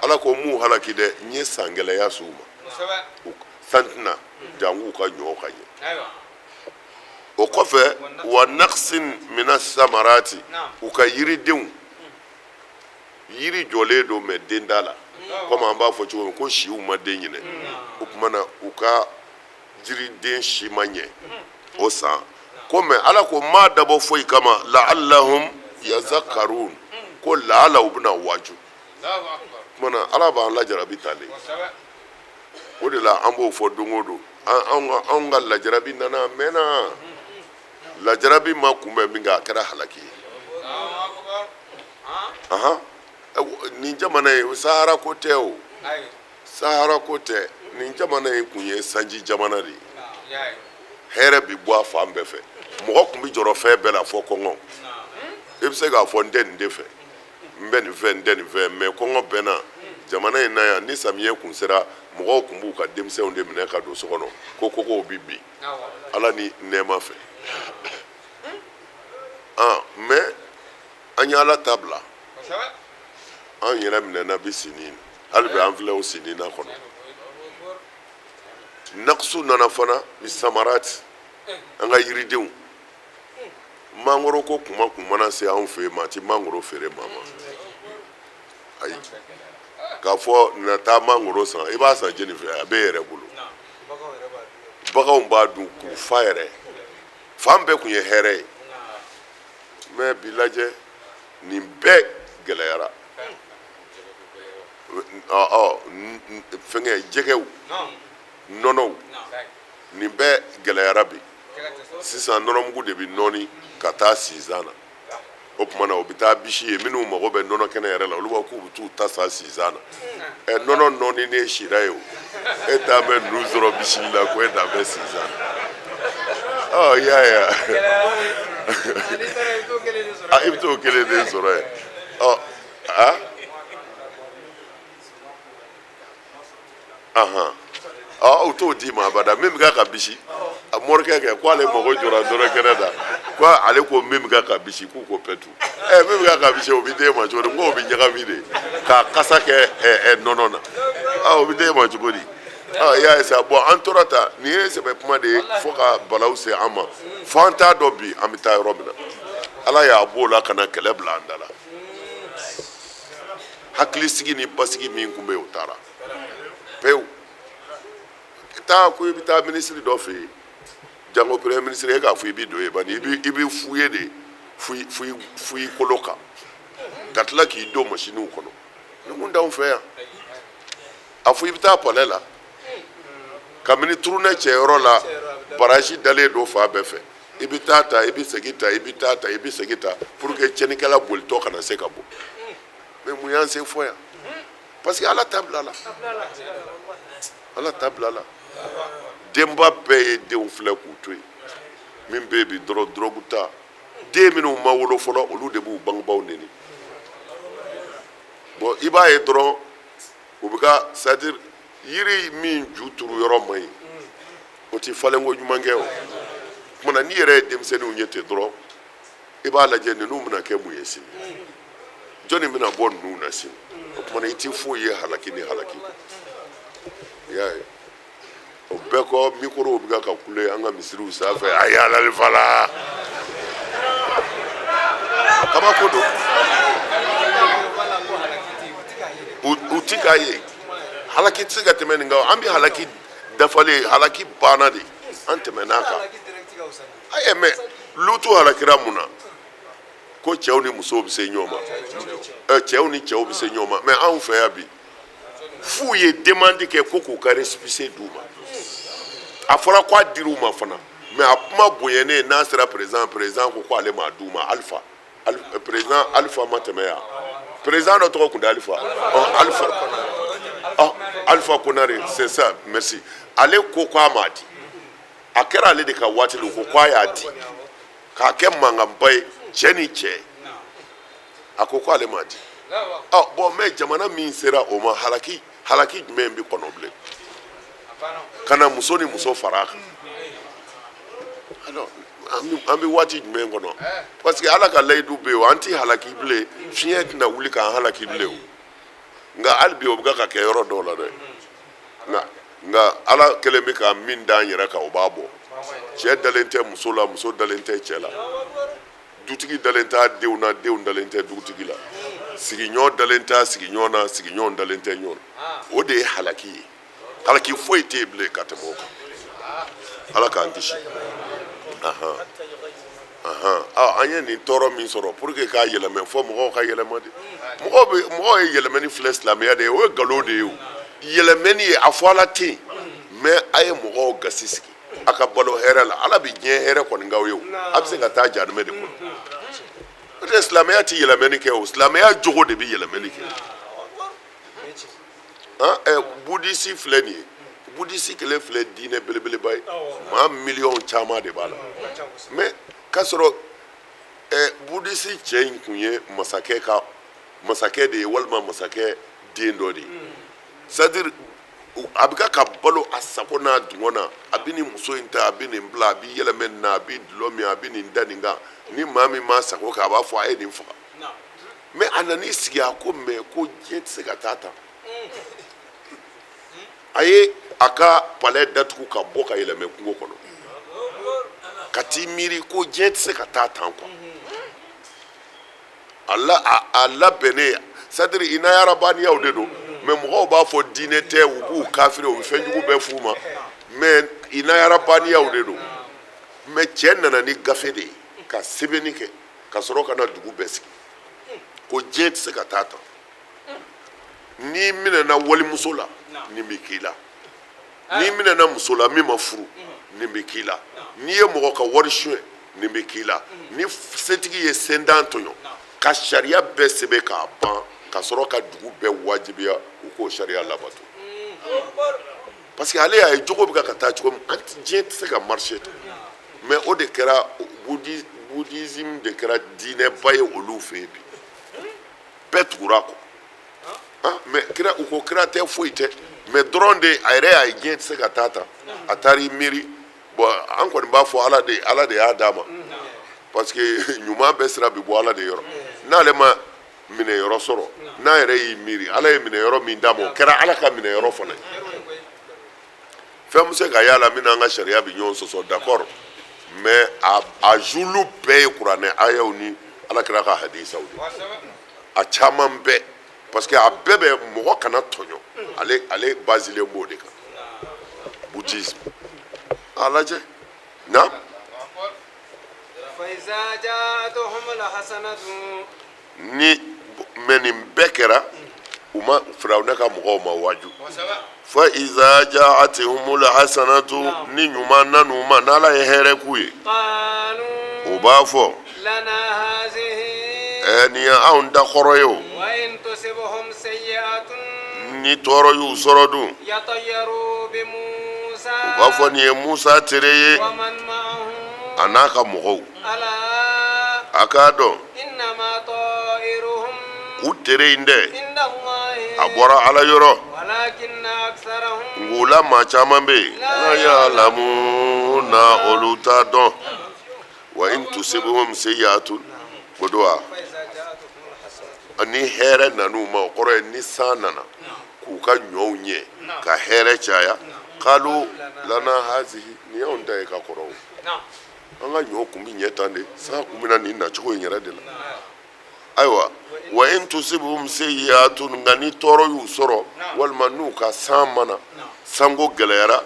ala ko mu halaki dɛ n ye san gɛlɛya s'u ma santina jangu ka ɲɔ ka ɲɛ o kɔfɛ wa naqsin mina samarati u ka yiridenw yiri jɔlen don mɛ den t'a la komi an b'a fɔ cogo min ko siw ma den ɲinɛ o kumana u ka jiriden si ma ɲɛ o san ko mɛ ala ko ma dabɔ foyi kama la'allahum yazakkarun ko la'alla u bɛna waaju kumana ala b'an lajarabi tan de o de la an b'o fɔ don o don anw ka lajarabi nana a mɛnna lajarabi ma kunbɛn min kɛ a kɛra halaki ye nin jamana ye sahara ko tɛ o sahara ko tɛ nin jamana in kun ye sanji jamana de ye hɛrɛ bi bɔ a fan bɛɛ fɛ mɔgɔ kun bi jɔrɔ fɛn bɛɛ la fɔ kɔngɔ i bɛ se k'a fɔ n tɛ nin de fɛ n bɛ nin fɛ n tɛ nin fɛ mɛ kɔngɔ bɛnna jamana in na yan ni samiyɛ kun sera mɔgɔw kun b'u ka denmisɛnw de minɛ ka don so kɔnɔ ko kogow bi bin ala ni nɛɛma fɛ mɛ an ye ala ta bila an yɛrɛ minɛna bi sini hali bi an filɛ o sini na kɔnɔ naqsu nana fana bi samarati an ka yiridenw mangoro ko kuma kun mana se anw fɛ yen maa ti mangoro feere maa ma ayi k'a fɔ na taa mangoro san i b'a san jeni fɛ a b'e yɛrɛ bolo baganw b'a dun k'u fa yɛrɛ fan bɛɛ kun ye hɛrɛ ye mɛ bi lajɛ nin bɛɛ gɛlɛyara fɛnkɛ jɛgɛw nɔnɔw nin bɛɛ gɛlɛyara bi sisan nɔnɔmugu de bi nɔɔni ka taa sizan na o tuma na o bɛ taa bisi ye minnu mago bɛ nɔnɔ kɛnɛ yɛrɛ la olu b'a k'u bɛ t'u ta sa sizan na nɔnɔ nɔɔni ne sira ye o e t'a mɛn nu sɔrɔ bisi la ko e t'a mɛn sizan na i y'a ye i bɛ t'o kelen de sɔrɔ yen u t'o di ma abada min bɛ k'a ka bisi a mɔrikɛ kɛ ko ale mago jɔra nɔnɔ kɛnɛ na ko ale ko min bɛ k'a ka bisi k'u ko pɛtu min bɛ k'a ka bisi o bɛ d'e ma cogo di ko o bɛ ɲagami de k'a kasa kɛ nɔnɔ na o bɛ d'e ma cogo di i y'a ye sa bɔn an tora ta nin ye sɛbɛ kuma de ye fo ka balaw se an ma fo an t'a dɔn bi an bɛ taa yɔrɔ min na ala y'a b'o la ka na kɛlɛ bila an da la hakilisigi ni basigi min tun bɛ yen o taara pewu taa ko i bɛ taa minisiri dɔ fɛ yen jango premier ministre e k'a fɔ i bɛ don yen bani i bɛ fu ye de fu i kolo kan ka tila k'i don masiniw kɔnɔ ni kun t'anw fɛ yan a fɔ i bɛ taa palais la kabini turunɛ cɛyɔrɔ la baraji dalen don fan bɛɛ fɛ i bɛ taa ta i bɛ segin ta i bɛ taa ta i bɛ segin ta pour que tiɲɛnikɛla bolitɔ kana se ka bɔ mais mun y'an se fɔ yan parce que ala ta bila la ala ta bila la denba bɛɛ ye denw filɛ k'u to yen min bɛ yen bi dɔrɔn dɔrɔgu ta den minnu ma wolo fɔlɔ olu de b'u bangebaaw neni bon i b'a ye dɔrɔn u bɛ ka c'est à dire yiri min ju turu yɔrɔ man ɲi o tɛ falen ko ɲuman kɛ o kumana n'i yɛrɛ ye denmisɛnninw ye ten dɔrɔn i b'a lajɛ ninnu bɛna kɛ mun ye sini jɔnni bɛna bɔ ninnu na sini o kumana i tɛ foyi ye halaki ni halaki i y'a ye o bɛɛ kɔ mikorow bɛ ka kule an ka misiriw sanfɛ a ye alalifa la kabako don u ti k'a ye halaki tɛ se ka tɛmɛ nin kan an bɛ halaki dafalen halaki banna de an tɛmɛn'a kan a ye mɛ lutu halakira mun na ko cɛw ni musow bɛ se ɲɔgɔn ma cɛw ni cɛw bɛ se ɲɔgɔn ma mɛ anw fɛ yan bi f'u ye demande kɛ ko k'u ka récépissé d'u ma a fɔra k'a dir'u ma fana mɛ a kuma bonyɛnnen n'a sera président ko k'ale m'a d'u ma alifa président alifa ma tɛmɛ yan président dɔ tɔgɔ tun tɛ alifa alifa konare c'est ça merci ale ko k'a m'a di a kɛra ale de ka waati la ko k'a y'a di k'a kɛ mankanba ye cɛ ni cɛ a ko k'ale m'a di bon mɛ jamana min sera o ma halaki jumɛn bɛ kɔnɔ bilen ka na muso ni muso fara a kan an bɛ waati jumɛn kɔnɔ parce que ala ka layidu bɛ yen an tɛ halaki bilen fiɲɛ tɛna wuli k'an halaki bilen o nka hali bi o bɛ ka kɛ yɔrɔ dɔw la dɛ nka ala kɛlen bɛ ka min d'an yɛrɛ kan o b'a bɔ cɛ dalen tɛ muso la muso dalen tɛ cɛ la dutigi dalen tɛ denw na denw dalen tɛ dugutigi la sigiɲɔgɔn dalen tɛ sigiɲɔgɔn na sigiɲɔgɔn dalen tɛ ɲɔgɔn na o de ye halaki ye halaki foyi tɛ yen bilen ka tɛmɛ o kan ala k'an kisi an ye nin tɔɔrɔ min sɔrɔ pour que k'a yɛlɛmɛ fɔ mɔgɔw ka yɛlɛma de mɔgɔw ye yɛlɛmɛni filɛ silamɛya de ye o ye nkalon de ye o yɛlɛmɛni ye a fɔ ala tɛ yen mais a ye mɔgɔw gasi sigi a ka balo hɛrɛ la ala bɛ diɲɛ hɛrɛ kɔni k'aw ye o a bɛ se ka taa janɛmɛ de kɔnɔ o tɛ silamɛya tɛ yɛlɛmɛni kɛ o silamɛya jogo de bɛ yɛlɛmɛni kɛ budisi filɛ nin ye budisi kelen filɛ diinɛ belebeleba ye maa miliyɔn caman de b'a la mais k'a sɔrɔ budisi cɛ in tun ye masakɛ de ye walima masakɛ den dɔ de ye c'est à dire a bɛ ka balo a sago n'a dungɔ na a bɛ nin muso in ta a bɛ nin bila a bɛ yɛlɛmɛ nin na a bɛ dulɔ min a bɛ nin da nin kan ni maa min m'a sago kɛ a b'a fɔ a ye nin faga mais a nan'i sigi a ko mais ko diɲɛ tɛ se ka taa tan a ye a ka palais datugu ka bɔ ka yɛlɛmɛ kungo kɔnɔ ka t'i miiri ko diɲɛ tɛ se ka taa tan quoi a labɛnnen c'est à dire i n'a yarabaniyaw de don mais mɔgɔw b'a fɔ diinɛ tɛ u b'u kafiri u bɛ fɛn jugu bɛɛ f'u ma mais i n'a yarabaniyaw de don mais cɛ nana ni gafe de ye ka sɛbɛnni kɛ ka sɔrɔ ka na dugu bɛɛ sigi ko diɲɛ tɛ se ka taa tan n'i minɛna walimuso la nin bɛ k'i la n'i minɛna muso la min ma furu nin bɛ k'i la n'i ye mɔgɔ ka wari suɲɛ nin bɛ k'i la ni setigi ye sendan tɔɲɔ ka sariya bɛɛ sɛbɛn k'a ban ka sɔrɔ ka dugu bɛɛ wajibiya u k'o sariya labato parce que ale y'a ye jogo bɛ ka taa cogo min an diɲɛ tɛ se ka marché ten mais o de kɛra bouddhisme de kɛra diinɛba ye olu fɛ yen bi bɛɛ tugura kɔ mais kira u ko kira tɛ foyi tɛ mais dɔrɔn de a yɛrɛ y'a ye diɲɛ tɛ se ka taa tan a taar'i miiri bon an kɔni b'a fɔ ala de y'a d'a ma parce que ɲuman bɛɛ sira bɛ bɔ ala de yɔrɔ n'ale ma minɛyɔrɔ sɔrɔ n'a yɛrɛ y'i miiri ala ye minɛyɔrɔ min d'a ma o kɛra ala ka minɛyɔrɔ fana ye fɛn bɛ se ka y'a la min n'an ka sariya bɛ ɲɔgɔn sɔsɔ d'accord mais a julu bɛɛ ye kuranɛ ayaw ni alakira ka hadisaw de a caman bɛɛ parce que a bɛɛ bɛ mɔgɔ kana tɔɲɔ ale basilen b'o de kan bouddhisme a lajɛ na ni mais nin bɛɛ kɛra u ma firawuna ka mɔgɔw ma waju fa iza ja'atuhumul hasanatu ni ɲuman nan'u ma n'ala ye hɛrɛ k'u ye u b'a fɔ nin ye anw da kɔrɔ ye o ni tɔɔrɔ y'u sɔrɔ dun u b'a fɔ nin ye musa tere ye a n'a ka mɔgɔw a k'a dɔn u tere in dɛ a bɔra ala yɔrɔ ngula maa caman bɛ yen la ya'lamu na olu t'a dɔn wa in tusibuhum sayyi'atun o don wa ni hɛrɛ nan'u ma o kɔrɔ ye ni san nana k'u ka ɲɔw ɲɛ ka hɛrɛ caya kalu lana hazihi nin y'anw ta ye ka kɔrɔ o an ka ɲɔ kun bɛ ɲɛ tan de san kun bɛ na nin nacogo in yɛrɛ de la ayiwa wa in tusibuhum sayyi'atun nka ni tɔɔrɔ y'u sɔrɔ walima n'u ka san mana sanko gɛlɛyara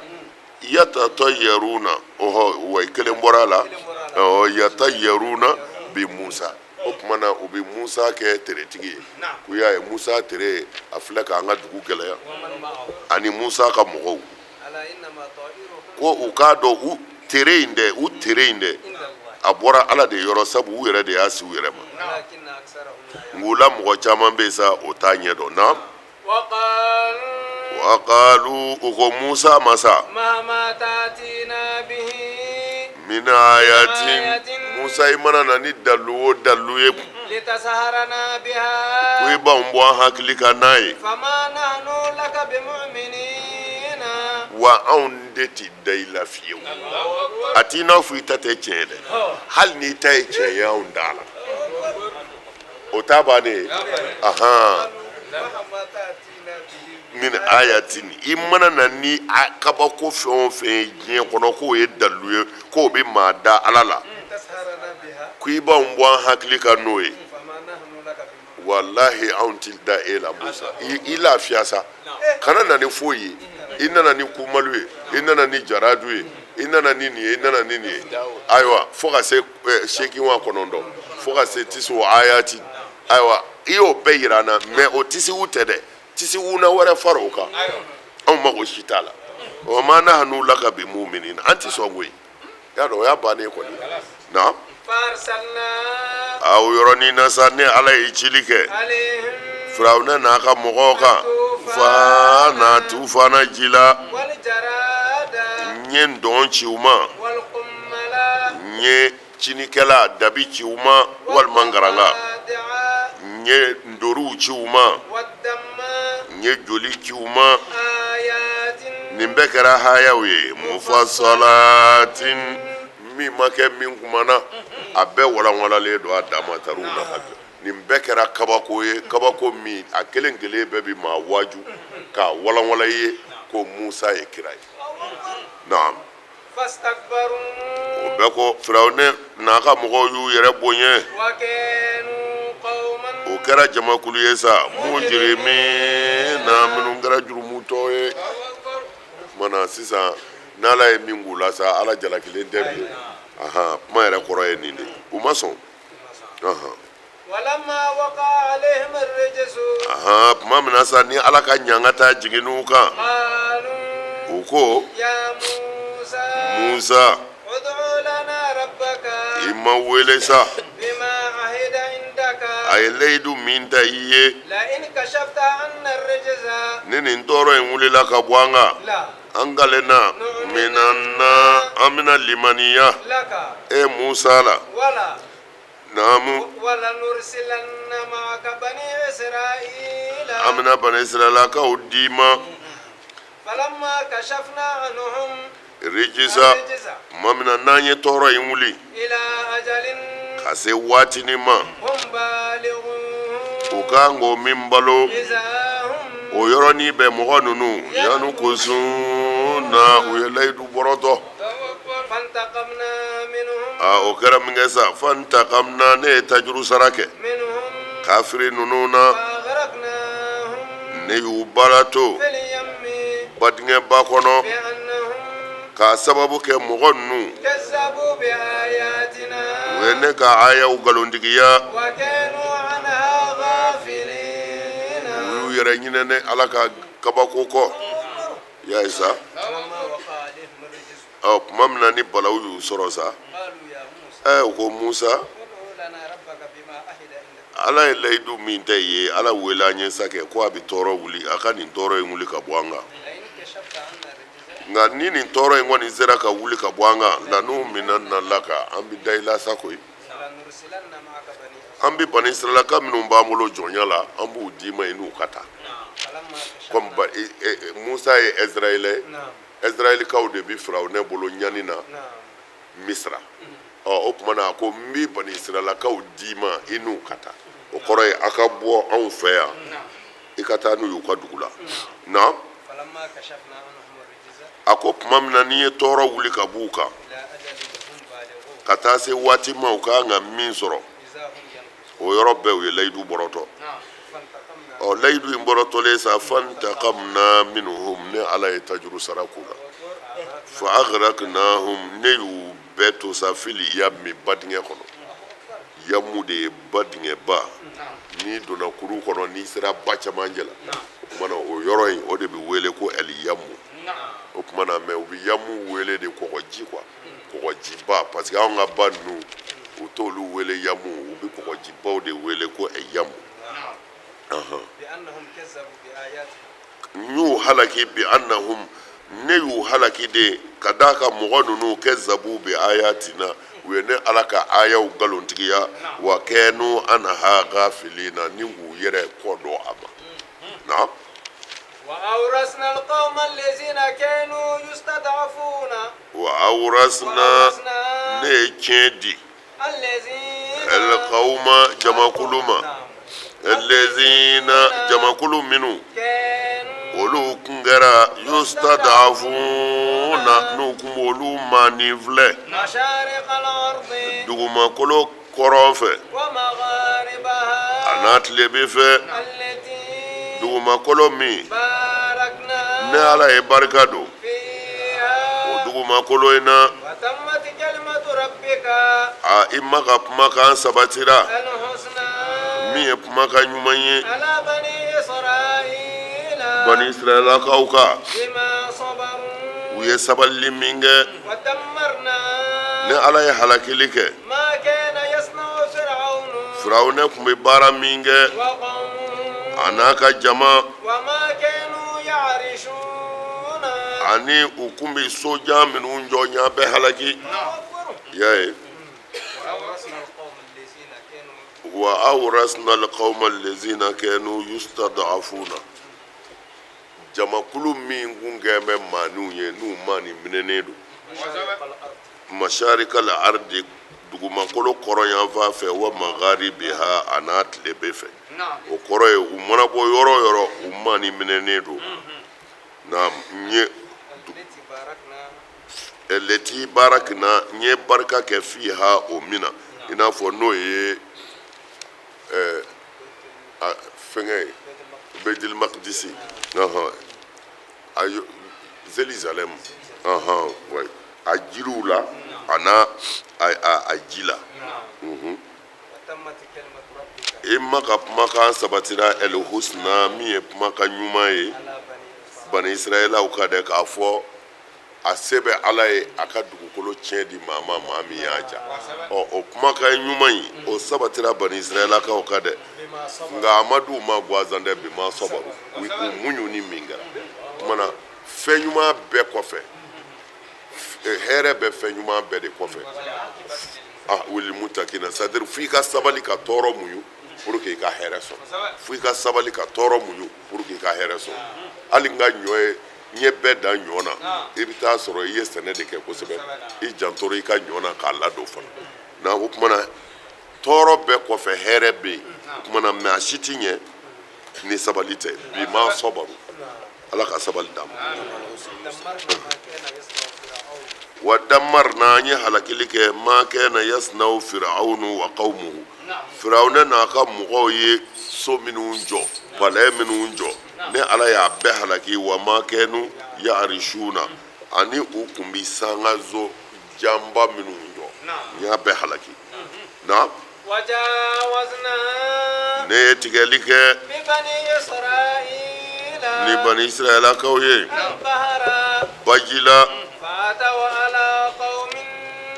yatatayaruna wa kelen bɔra a la yatatayaruna bi Musa o tuma na u bɛ Musa kɛ teretigi ye ko y'a ye Musa tere a filɛ k'an ka dugu gɛlɛya ani Musa ka mɔgɔw ko u k'a dɔn u tere in dɛ a bɔra ala de yɔrɔ sabu u yɛrɛ de y'a si u yɛrɛ ma ngula mɔgɔ caman bɛ sa o t'a ɲɛ dɔn na waqalu u ko Musa masa min ayatin Musa i mana na ni dalu o dalu ye ko i b'anw bɔ an hakili kan n'a ye wa anw de tɛ da i la fiyewu a t'i n'a fɔ i ta tɛ tiɲɛ dɛ hali n'i ta ye tiɲɛ ye anw da la o t'a bannen min ayatin i mana na ni kabako fɛn o fɛn ye diɲɛ kɔnɔ k'o ye dalu ye k'o bɛ maa da ala la ko i b'anw bɔ an hakili kan n'o ye wallahi anw ti da e la Musa i lafiya sa kana na ni foyi ye i nana ni kumalu ye i nana ni jaradu ye i nana ni nin ye i nana ni nin ye ayiwa fo ka se seegin wa kɔnɔntɔn fo ka se tisiw ayati ayiwa i y'o bɛɛ yira an na mɛ o tisiw tɛ dɛ tisiw na wɛrɛ fara o kan anw mago si t'a la wa ma nahnu laka bi mu'minin an ti sɔn koyi y'a dɔn o y'a bannen kɔni na aw yɔrɔnin na sa ni ala ye cili kɛ firawuna n'a ka mɔgɔw kan fa na tufana ji la n ye ndɔn ci u ma n ye cinikɛla dabi ci u ma walima ngaranga n ye ndoruw ci u ma n ye joli ci u ma nin bɛɛ kɛra hayaw ye mufassalatin min ma kɛ min kumana a bɛɛ walanwalalen don a dama tariw la ka jɔ nin bɛɛ kɛra kabako ye kabako min a kelen kelen bɛɛ bi maa waju k'a walanwala ye ko Musa ye kira ye naam o bɛɛ ko firawuna n'a ka mɔgɔw y'u yɛrɛ bonya o kɛra jamakulu ye sa mujrimina minnu kɛra jurumutɔ ye mana sisan n'ala ye min k'u la sa ala jalakilen tɛ bilen kuma yɛrɛ kɔrɔ ye nin de u ma sɔn tuma min na sa ni ala ka ɲanga ta jiginniw kan u ko Musa i ma wele sa a ye layidu min ta i ye ni nin tɔɔrɔ in wulila ka bɔ an kan an galenna minanna an bɛna limaniya e Musa la naamu an bɛna bani Israɛlakaw d'i ma rijisa tuma min na n'an ye tɔɔrɔ in wuli ka se waatinin ma u kan k'o min balo o yɔrɔnin bɛ mɔgɔ ninnu yanni ko sun na u ye layidu bɔrɔtɔ o kɛra min kɛ sa fantakamna ne ye tajuru sara kɛ kafiri ninnu na ne y'u baara to badingɛba kɔnɔ k'a sababu kɛ mɔgɔ ninnu u ye ne ka ayaw nkalontigiya u y'u yɛrɛ ɲinɛ ala ka kabako kɔ y'a ye sa tuma min na ni balawu y'u sɔrɔ sa u ko Musa ala ye layidu min tɛ ye ala wele an ye sa kɛ ko a bɛ tɔɔrɔ wuli a ka nin tɔɔrɔ in wuli ka bɔ an kan nka ni nin tɔɔrɔ in kɔni sera ka wuli ka bɔ an kan lanu minanna laka an bɛ da i la sa koyi an bɛ bani Israɛlaka minnu b'an bolo jɔnya la an b'u d'i ma i n'u ka taa comme Musa ye Israɛlikaw de bi firawuna bolo ɲani na Misira o tuma na a ko n bɛ bani Israɛlakaw d'i ma i n'u ka taa o kɔrɔ ye a ka bɔ anw fɛ yan i ka taa n'u y'u ka dugu la na a ko tuma min na n'i ye tɔɔrɔ wuli ka b'u kan ka taa se waati ma u ka kan ka min sɔrɔ o yɔrɔ bɛɛ u ye layidu bɔrɔtɔ layidu in bɔrɔtɔlen sa fantakamna minhum ne ala ye tajuru sara k'u la fa aghraqnahum ne y'u bɛɛ to sa fili yammi badingɛ kɔnɔ yamu de ye badingɛba n'i donna kuru kɔnɔ n'i sera ba camancɛ la o tuma na o yɔrɔ in o de bɛ wele ko ɛliyamu o tuma na mɛ u bɛ yamu wele de kɔgɔji quoi kɔgɔjiba parce que anw ka ba ninnu u t'olu wele yamu u bɛ kɔgɔjibaw de wele ko yamu n y'u halaki bi annahum ne y'u halaki de ka d'a ka mɔgɔ ninnu kazzabu bi ayatina u ye ne ala ka ayaw nkalontigiya wa kɛnu anha ghafilina ni k'u yɛrɛ kɔ dɔn a ma na وأورثنا القوم الذين كانوا يستضعفون وأورثنا نيكيدي القوم جماكلما الذين جماكل منو ولو كنغرا يستضعفون نوكم ولو مانيفله مشارق الأرض دوما كلو كروفه ومغاربها n'a tile bɛ fɛ التي dugumakolo min باركنا ne ala ye barika don o فيها dugumakolo in na وتمت كلمة ربك i ma ka kumakan sabatira الحسنى min ye kumakan ɲuman ye على بني إسرائيل bani israɛlakaw kan بما صبروا u ye sabali min kɛ ودمرنا ne ala ye halakili kɛ ما كان يصنع فرعون firawunɛ tun bɛ baara min kɛ وقومه a n'a ka jama وما كانوا يعرشون ani u kun bɛ sojan minnu jɔ ɲa bɛɛ halaki i y'a ye وأورثنا القوم الذين كانوا wa awrasna alqawma allazina kanu yustad'afuna jamakulu min kun kɛ bɛ maaniw ye n'u maani minɛnen don مشارق الأرض masharika al-ardi dugumakolo kɔrɔyanfan fɛ wa magharibiha a n'a tilebe fɛ o kɔrɔ ye u mana bɔ yɔrɔ o yɔrɔ u maani minɛnen don na n ye التي باركنا leti barakina n ye barika kɛ fiha o min na i n'a fɔ n'o ye fɛngɛ ye Beitul Maqdisi ayo Jérusalem ouais a jiriw la a n'a a ji la وتمت كلمة ربك i ma ka kumakan sabatira el husna min ye kumakan ɲuman ye على بني إسرائيل bani israɛlaw ka dɛ k'a fɔ a se bɛ ala ye a ka dugukolo tiɲɛ di maa min y'a ja o kumakan ɲuman in o sabatira bani israɛlakaw ka dɛ بما صبروا nka a ma d'u ma guazan dɛ bima sɔbaru u muɲu ni min kɛra o tumana fɛn ɲuman bɛɛ kɔfɛ hɛrɛ bɛ fɛn ɲuman bɛɛ de kɔfɛ wili mutakina c'est à dire f'i ka sabali ka tɔɔrɔ muɲu pour que i ka hɛrɛ sɔrɔ f'i ka sabali ka tɔɔrɔ muɲu pour que i ka hɛrɛ sɔrɔ hali n ka ɲɔ ye n ye bɛɛ dan ɲɔ na i bɛ taa sɔrɔ i ye sɛnɛ de kɛ kosɛbɛ i jantoro i ka ɲɔ na k'a ladon fana na o tumana tɔɔrɔ bɛɛ kɔfɛ hɛrɛ bɛ yen o tumana mɛ a si ti ɲɛ ni sabali tɛ bi ma sɔbaru ala ka sabali d'an ma دمرنا ما كان يصنع فرعون wa damarna an ye halakili kɛ ma kana yasnaw firawunu wa qawmuhu firawunɛ n'a ka mɔgɔw ye so minnu jɔ palɛ minnu jɔ ne ala y'a bɛɛ halaki wa ma kɛnu ya'rishuna ani u kun bi sangazo jamba minnu jɔ n y'a bɛɛ halaki na وجاوزنا ne ye tigɛli kɛ ببني إسرائيل ni bani israɛlakaw ye البحر baji la فأتوا على قوم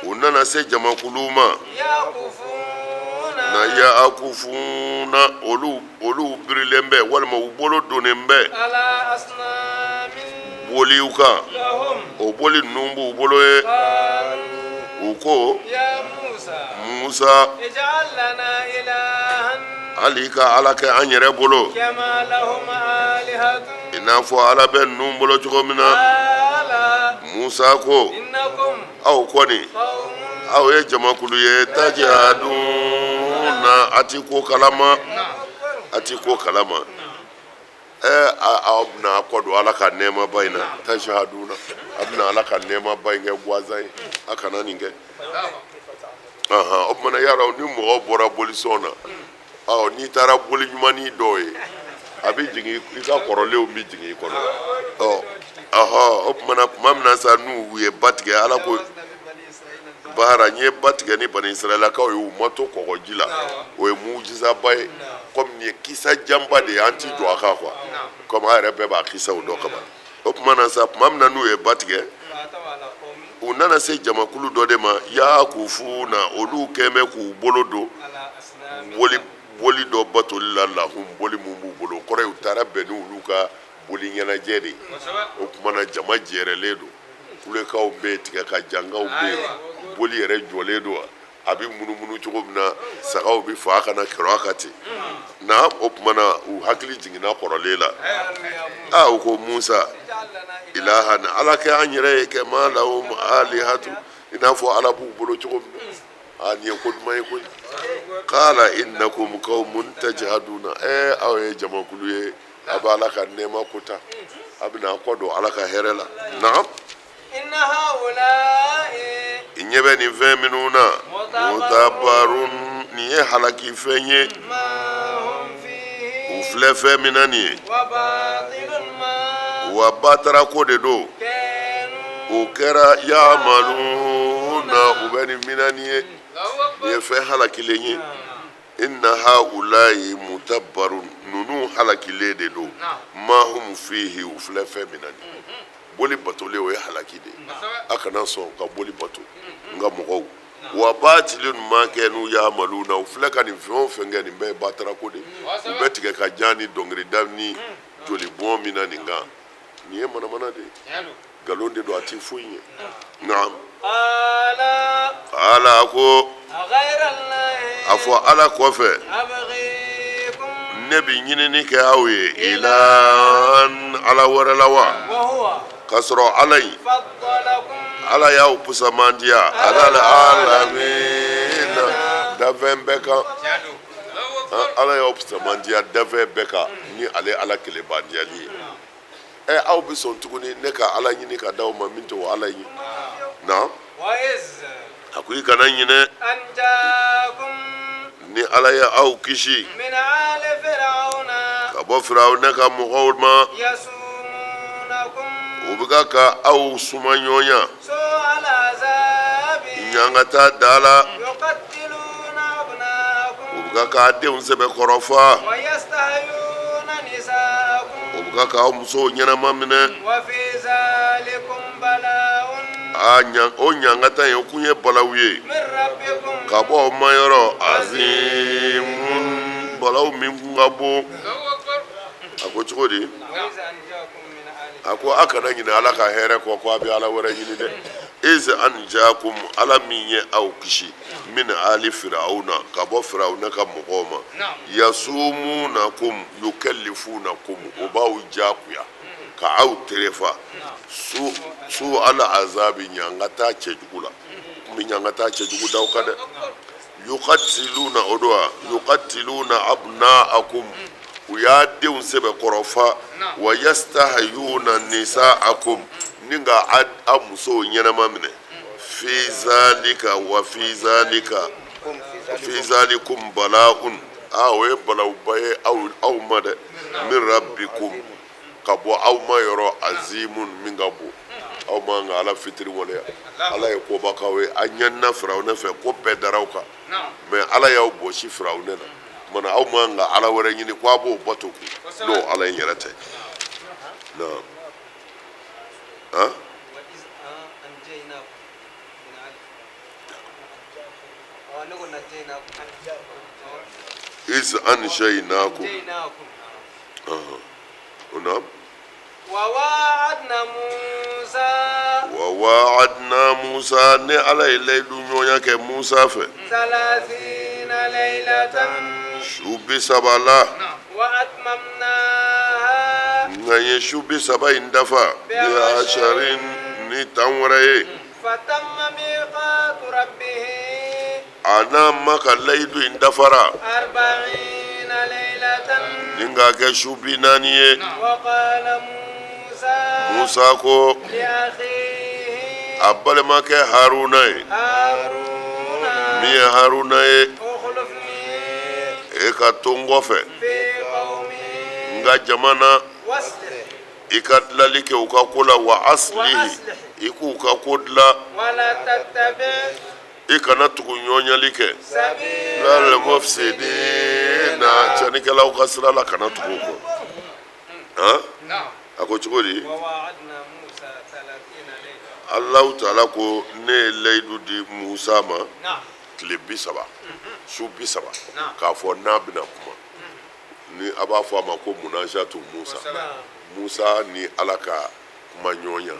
u nana se jamakulu ma يعكفون na ya'kufuna olu birilen bɛ walima u bolo donnen bɛ على أصنام boliw kan لهم o boli ninnu b'u bolo ye قالوا u ko يا موسى musa اجعل لنا إلها hali ka ala kɛ an yɛrɛ bolo كما لهم آلهة i n'a fɔ ala bɛ ninnu bolo cogo min na قال musa ko إنكم aw kɔni قوم aw ye jamakulu ye tajihaduna a ti ko kalama a ti ko kalama aw bɛna kɔ don ala ka nɛɛmaba in na tajihaduna a bɛna ala ka nɛɛmaba in kɛ gansan ye a kana nin kɛ o tumana y'a dɔn ni mɔgɔ bɔra bolisɔn na n'i taara boli ɲumanin dɔw ye a bɛ jigin i ka kɔrɔlenw bɛ jigin i kɔnɔ o tumana tuma min na sa n'u ye ba tigɛ ala ko bahara n ye ba tigɛ ni bani israɛlakaw ye u ma to kɔgɔji la o ye mujizaba ye komi nin ye kisa janba de ye an ti jɔ a kan quoi komi an yɛrɛ bɛɛ b'a kisaw dɔn ka ban o tuma na sa tuma min na n'u ye ba tigɛ فأتوا على قوم u nana se jamakulu dɔ de ma ya'kufuna olu kɛn bɛ k'u bolo don على أصنام boli dɔ batoli la lahum boli mun b'u bolo o kɔrɔ ye u taara bɛn ni olu ka boli ɲɛnajɛ de ye o tuma na jama jɛrɛlen don kulekaw bɛ yen tigɛ ka jangaw bɛ yen boli yɛrɛ jɔlen don a bɛ munumunu cogo min na sagaw bɛ fa a kana kɛrɛ a ka ten na o tuma na u hakili jiginna kɔrɔlen la u ko musa اجعل لنا إلها ilahan ala kɛ an yɛrɛ ye kɛ ma lahum alihatu i n'a fɔ ala b'u bolo cogo min na nin ye ko duman ye koyi kala innakum qaumun tajhaduna aw ye jamakulu ye a bɛ ala ka nɛɛma kota a bɛna kɔ don ala ka hɛrɛ la na إن هؤلاء i ɲɛ bɛ nin fɛn minnu na mutabarun nin ye halaki fɛn ye ما هم filɛ fɛn min na nin ye وباطل ما wa batara ko de don كانوا o kɛra yamaluna u bɛ nin minani ye nin ye fɛn halakilen ye inna haulayi mutabbarun ninnu halakilen de don ma hum fihi u filɛ fɛn min na nin ye boli batolen o ye halaki de ye a kana sɔn ka boli bato n ka mɔgɔw wa batilun ma kanu yamaluna u filɛ ka nin fɛn o fɛn kɛ nin bɛɛ ye batara ko de ye u bɛ tigɛ ka jan ni dɔnkilida ni joli bɔn min na nin kan nin ye manamana de ye nkalon de don a ti foyi ye naam ala ko غير الله a fɔ ala kɔfɛ أبغيكم ne bi ɲinini kɛ aw ye ilahan ala wɛrɛ la wa وهو k'a sɔrɔ ala in فضلكم ala y'aw pusamandiya alal alamina dafɛn bɛɛ kan ala y'aw pusamandiya dafɛn bɛɛ kan ni ale ala kelebandiyali ye aw bɛ sɔn tuguni ne ka ala ɲini ka d'aw ma min t'o ala ye na وإذ a ko i kana ɲinɛ أنجاكم ni ala ye aw kisi من آل فرعون ka bɔ firawuna ka mɔgɔw ma يسومونكم u bɛ ka aw suma ɲɔgɔnya سوء العذاب ɲangata da la يقتلون u أبناءكم bɛ k'a denw sɛbɛkɔrɔfa ويستحيون نساءكم u bɛ k'aw musow ɲɛnama minɛ وفي ذلكم بلاء o ɲangata in o kun ye balawu ye من ربكم ka bɔ aw ma yɔrɔ azimun balawu min kun ka bon a ko cogo di وإذ أنجاكم من آل a ko a kana ɲinɛ ala ka hɛrɛ kɔ ko a bɛ ala wɛrɛ ɲini dɛ iz anjakum ala min ye aw kisi min ali firawuna ka bɔ firawuna ka mɔgɔw ma yasumunakum yukallifunakum o b'aw jakuya ka aw terefa su ala azabi ɲangata cɛjugu la komi ɲangata cɛjugu d'aw kan dɛ yuqatiluna o do wa yuqatiluna abnaakum u y'a denw sɛbɛkɔrɔfa wa yastahayuna nisaakum ni ka a musow ɲɛnama minɛ fi zalika wa fi zalikum bala'un o ye balawuba ye aw ma dɛ min rabbikum ka bɔ aw ma yɔrɔ azimun min ka bon aw man ka ala fitiri waleya ala ye koba k'aw ye a ɲɛnina firawuna fɛ ko bɛɛ daraw kan mɛ ala y'aw bɔsi firawuna na mana aw man ka ala wɛrɛ ɲini ko a b'o bato kun n'o ala in yɛrɛ tɛ naam وإذ أنجيناكم من آل فرعون نقول نجيناكم iz anshaynakum نجيناكم naam وواعدنا موسى wa wa'adna musa ne ala ye layidu ɲɔgɔnya kɛ musa fɛ 30 ليلة su bi saba la وأتممناها nka n ye su bi saba in dafa bi asharin ni tan wɛrɛ ye فتم ميقات ربه a n'a ma ka layidu in dafara 40 ليلة ni k'a kɛ su bi naani ye وقال musa ko لأخيه a balimakɛ haruna ye هارون min ye haruna ye اخلفني e ka to n kɔfɛ في قومي n ka jama na واصلح i ka dilali kɛ u ka ko la wa aslihi i k'u ka ko dila ولا تتبع i kana tugu ɲɔɲali kɛ سبيل lal mufsidina cɛnikɛlaw ka sira la kana tugu o kɔ a ko cogo di وواعدنا موسى 30 ليلة alahu taala ko ne ye layidu di musa ma نعم tile 30 su 30 Naam. k'a fɔ n'a bɛna kuma ni a b'a fɔ a ma ko munajatu musa نعم musa ni ala ka kuma ɲɔgɔnya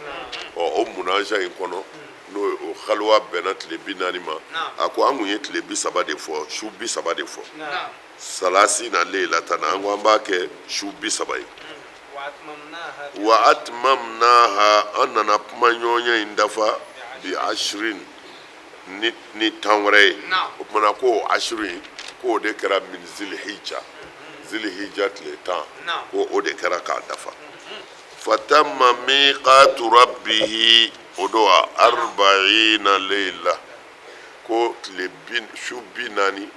o munaja in kɔnɔ n'o ye o haliwa bɛnna tile 40 ma a ko an kun ye tile 30 de fɔ su 30 de fɔ نعم salasi na leilatan an ko an b'a kɛ su 30 ye وأتممناها wa atmamnaha an nana kuma ɲɔgɔnya in dafa bi ashirin ni tan wɛrɛ ye o tumana ko ashirin ko o de kɛra min zilhijja tile 10 ko o de kɛra k'a dafa fatamma miqatu rabbihi o do a 40 leila ko tile su 40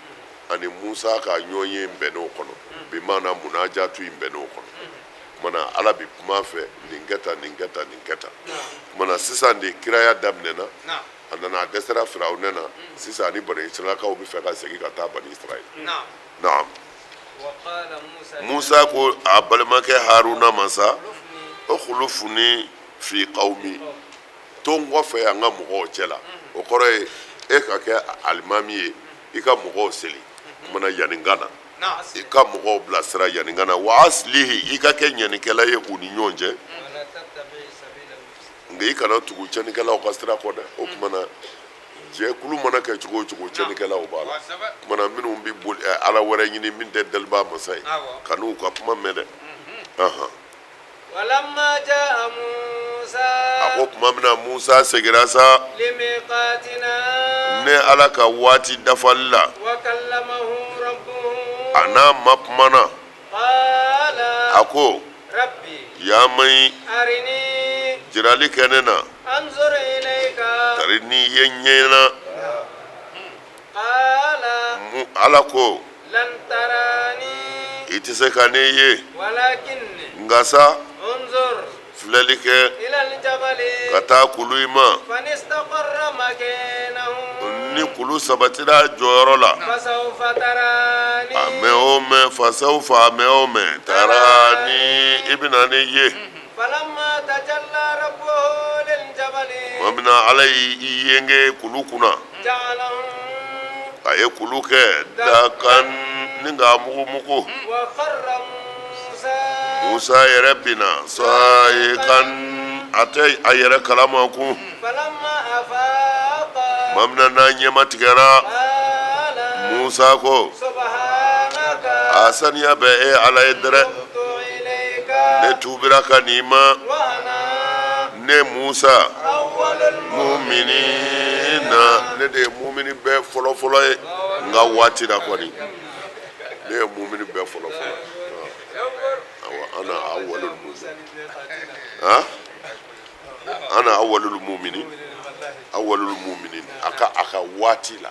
ani Musa ka ɲɔgɔn ye bɛnn'o kɔnɔ bi maana munajatu in bɛnn'o kɔnɔ mana ala bi kuma fɛ nin kɛta nin kɛta nin kɛta mana sisan de kiraya daminɛna a nana a dɛsɛra Firawuna na sisan ni Bani Israilakaw bɛ fɛ ka segin ka taa Bani Israil naam Musa ko a balimakɛ Haruna ma sa ukhlufni fi qawmi to n kɔfɛ an ka mɔgɔw cɛla o kɔrɔ ye e ka kɛ alimami ye i ka mɔgɔw seli mana yaningana i ka mɔgɔw bilasira yaningana wa aslihi i ka kɛ ɲanikɛla ye u ni ɲɔgɔn cɛ nka i kana tugu cɛnikɛlaw ka sira kɔ dɛ o kumana jɛkulu mana kɛ cogo o cogo cɛnikɛlaw b'a la kumana minnu bɛ boli ala wɛrɛ ɲini min tɛ daliba masa ye kan'u ka kuma mɛn dɛ walamma jaa Musa a ko tuma min na Musa seginna sa limiqatina ne ala ka waati dafali la wa kallamahu rabbuhu a n'a ma kumana qala a ko rabbi yaa maɲi arini jirali kɛ ne na anzur ilayka tari n'i ye ɲɛna qala ala ko lan tarani i tɛ se ka ne ye walakinni nka sa انظر filɛli kɛ إلى الجبل ka taa kulu in ma فنستقر مكانه ni kulu sabatira jɔyɔrɔ la فسوف تراني a mɛn o mɛn fasawufa a mɛn o mɛn taara ni i bɛna ne ye فلما تجلى ربه للجبل tuma min na ala y'i yenge kulu kunna جعله a ye kulu kɛ dakan ni k'a mugumugu وخر موسى Musa yɛrɛ bina sayikan a tɛ a yɛrɛ kalama kun فلما أفاق tuma min na n'a ɲɛma tigɛra قال Musa ko سبحانك a saniya bɛ e ala ye dɛrɛ تبت إليك ne tubira ka n'i ma وأنا ne Musa أول muminina ne de ye mumini bɛɛ fɔlɔfɔlɔ ye n ka waati la kɔni ne ye mumini bɛɛ fɔlɔfɔlɔ ye ana awwalul mu'minin ana awwalul mu'minin aka waati la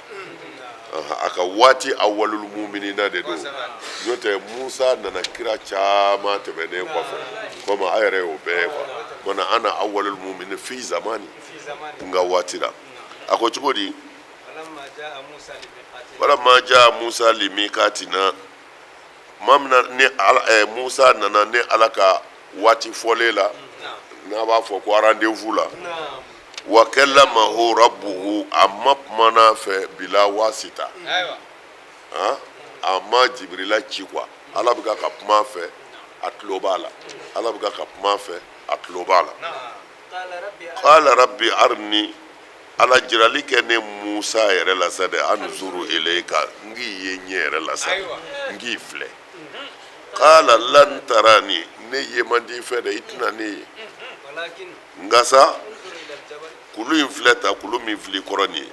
aka waati awwalul mu'minina de do n'o tɛ Musa nana kira caman tɛmɛnen kɔfɛ komi a yɛrɛ y'o bɛɛ ye quoi mana ana awwalul mu'minin fi zamani n ka waati la a ko cogo di walamma jaa Musa limiqatina mamna ni Musa nana ne ala ka waati fɔlen la n'a b'a fɔ ko rendez-vous la wa kallamahu rabbuhu a ma kumana fɛ bila wasita a ma Jibrila ci quoi ala bɛ ka kuma fɛ a tulo b'a la ala bɛ ka kuma fɛ a tulo b'a la qala rabbi arini ala jirali kɛ ne Musa yɛrɛ la sa dɛ anzuru ilayka n k'i ye ɲɛ yɛrɛ la sa n k'i filɛ qala lan tarani ne ye man di fɛ dɛ i tɛna ne ye nka sa kulu in filɛ ta kulu min fili kɔrɔ nin ye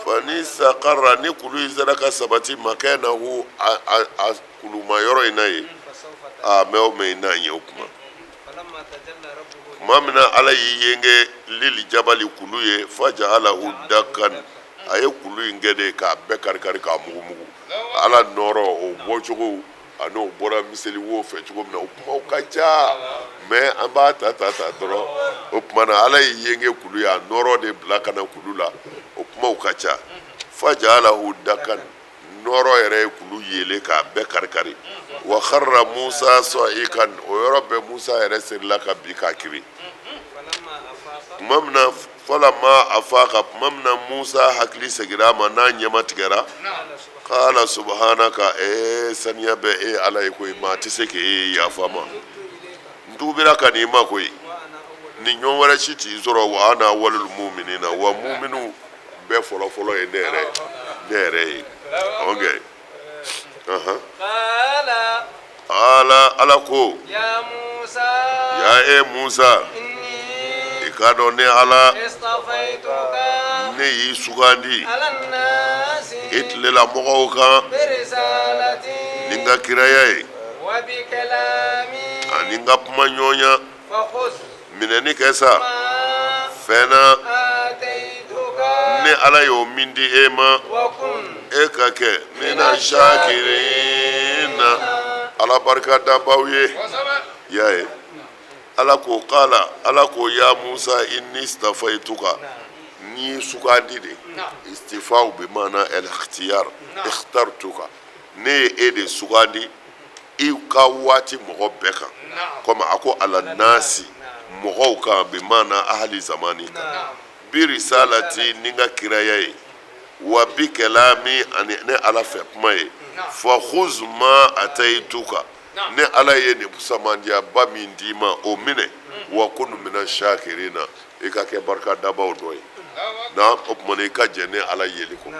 fani saqarra ni kulu in sera ka sabati makanahu a kuluma yɔrɔ in na ye a mɛ o mɛ i n'a ye o kuma tuma min na ala y'i yenge lili jabali kulu ye faja'alahu dakkan a ye kulu in kɛ de k'a bɛɛ kari-kari k'a mugu-mugu ala nɔrɔ o bɔcogo a n'o bɔra miseli wo fɛ cogo min na o kumaw ka ca mɛ an b'a ta dɔrɔn o tuma na ala y'i yenge kulu ye a nɔrɔ de bila ka na kulu la o kumaw ka ca faja'alahu dakkan nɔrɔ yɛrɛ ye kulu yele k'a bɛɛ kari-kari wa kharra Musa sa'ikan o yɔrɔ bɛɛ Musa yɛrɛ serila ka bin k'a kiri tuma min na falamma afaqa tuma min na Musa hakili seginna a ma n'a ɲɛma tigɛra qala subhanaka saniya bɛ e ala ye koyi maa tɛ se k'e yafa ma n tubira ka n'i ma koyi ni ɲɔgɔn wɛrɛ si t'i sɔrɔ wa ana awwalul mu'minina wa mu'minu bɛɛ fɔlɔfɔlɔ ye ne yɛrɛ ye ok ala ko ya Musa ya Musa i k'a dɔn ne ala istafaituka ne y'i sugandi alan nasi i tilela mɔgɔw kan birisalati ni n ka kiraya ye wa bikalami ani n ka kuma ɲɔgɔnya fakhudh minɛni kɛ sa ma fɛn na ataituka ne ala y'o min di e ma wa kun e ka kɛ mina shakirina ala barika dabaw ye y'a ye ala ko kala ala ko ya Musa inni stafaituka ni sugandi de istifaw bi mana el ikhtiyar ikhtartuka ne e de sugandi i ka waati mɔgɔ bɛɛ kan comme a ko ala nasi mɔgɔw kan bi mana ahli zamani kan bi risalati ni ka kiraya ye wa bi kalami ani ne ala fɛ kuma ye fa khuz ma ataituka ne ala ye ni samandiya ba min di ma o minɛ wa kunu mina shakirina i ka kɛ barika dabaw dɔ ye na o tuma i ka jɛ ne ala yeli ko